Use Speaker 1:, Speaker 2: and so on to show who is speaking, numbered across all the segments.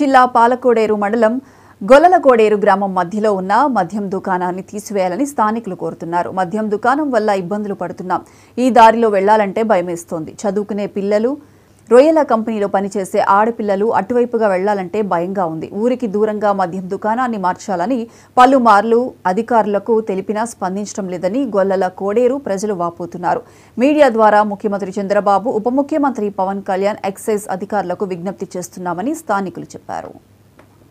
Speaker 1: జిల్లా పాలకోడేరు మండలం గొల్లలకోడేరు గ్రామం మధ్యలో ఉన్న మద్యం దుకాణాన్ని తీసివేయాలని స్థానికులు కోరుతున్నారు. మద్యం దుకాణం వల్ల ఇబ్బందులు పడుతున్నాం. ఈ దారిలో వెళ్లాలంటే భయమేస్తోంది. చదువుకునే పిల్లలు, రొయ్యల కంపెనీలో పనిచేసే ఆడపిల్లలు అటువైపుగా వెళ్లాలంటే భయంగా ఉంది. ఊరికి దూరంగా మద్యం దుకాణాన్ని మార్చాలని పలుమార్లు అధికారులకు తెలిపినా స్పందించడం లేదని గొల్లల కోడేరు ప్రజలు వాపోతున్నారు. మీడియా ద్వారా ముఖ్యమంత్రి చంద్రబాబు, ఉప ముఖ్యమంత్రి పవన్ కళ్యాణ్ ఎక్సైజ్ అధికారులకు విజ్ఞప్తి చేస్తున్నామని స్థానికులు చెప్పారు.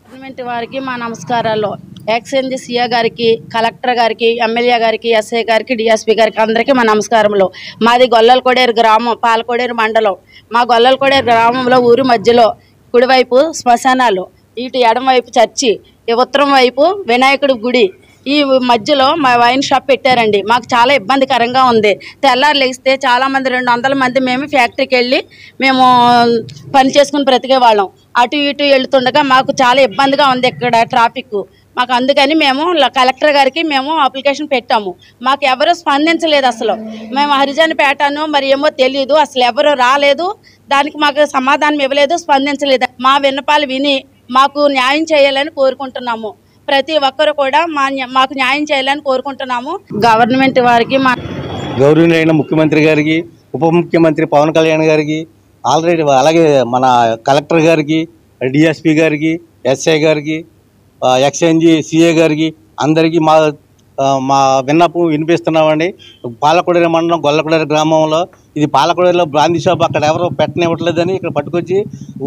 Speaker 2: గవర్నమెంట్ వారికి మా నమస్కారాలు. ఎక్సైజ్ సీఏ గారికి, కలెక్టర్ గారికి, ఎమ్మెల్యే గారికి, ఎస్ఐ గారికి, డిఎస్పీ గారికి అందరికీ మా నమస్కారములు. మాది గొల్లలకోడేరు గ్రామం, పాలకోడేరు మండలం. మా గొల్లలకోడేరు గ్రామంలో ఊరి మధ్యలో కుడివైపు శ్మశానాలు, ఇటు ఎడమవైపు చర్చి, ఉత్తరం వైపు వినాయకుడి గుడి, ఈ మధ్యలో మా వైన్ షాప్ పెట్టారండి. మాకు చాలా ఇబ్బందికరంగా ఉంది. తెల్లారు లేస్తే చాలామంది 200 మంది మేము ఫ్యాక్టరీకి వెళ్ళి మేము పని చేసుకుని బ్రతికే వాళ్ళం. అటు ఇటు వెళ్తుండగా మాకు చాలా ఇబ్బందిగా ఉంది ఇక్కడ ట్రాఫిక్. మాకు అందుకని మేము కలెక్టర్ గారికి మేము అప్లికేషన్ పెట్టాము. మాకు ఎవరు స్పందించలేదు. అసలు మేము హరిజనపేటను మరి ఏమో తెలియదు, అసలు ఎవరు రాలేదు. దానికి మాకు సమాధానం ఇవ్వలేదు, స్పందించలేదు. మా విన్నపాలు విని మాకు న్యాయం చేయాలని కోరుకుంటున్నాము. ప్రతి ఒక్కరు కూడా మాకు న్యాయం చేయాలని కోరుకుంటున్నాము. గవర్నమెంట్ వారికి, మా
Speaker 3: గౌరవనీయులైన ముఖ్యమంత్రి గారికి, ఉప ముఖ్యమంత్రి పవన్ కళ్యాణ్ గారికి, ఆల్రెడీ అలాగే మన కలెక్టర్ గారికి, డిఎస్పీ గారికి, ఎస్ఐ గారికి, ఎక్స్చేంజ్ సిఏ గారికి అందరికీ మా విన్నపం వినిపిస్తున్నామండి. పాలకోడేరు మండలం గొల్లకోడేరు గ్రామంలో ఇది పాలకోడేరులో బ్రాందీ షాప్ అక్కడ ఎవరో పెట్టనివ్వట్లేదని ఇక్కడ పట్టుకొచ్చి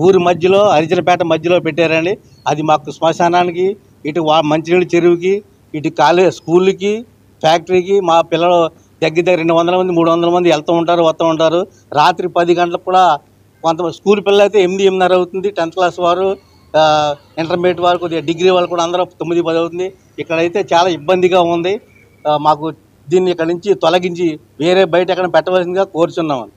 Speaker 3: ఊరి మధ్యలో హరిజనపేట మధ్యలో పెట్టారండి. అది మాకు శ్మశానానికి, ఇటు మంచినీళ్ళ చెరువుకి, ఇటు స్కూల్కి, ఫ్యాక్టరీకి మా పిల్లలు దగ్గర 200 మంది 300 మంది వెళ్తూ ఉంటారు, వస్తూ ఉంటారు. రాత్రి 10 గంటలకు కూడా కొంత స్కూల్ పిల్లలు అయితే 8-8:30 అవుతుంది. 10th క్లాస్ వారు, ఇంటర్మీడియట్ వారు, కొద్దిగా డిగ్రీ వాళ్ళు కూడా అందరూ 9-10 అవుతుంది. ఇక్కడైతే చాలా ఇబ్బందిగా ఉంది. మాకు దీన్ని ఇక్కడ నుంచి తొలగించి వేరే బయట ఎక్కడ పెట్టవలసిందిగా కోరుచున్నామని.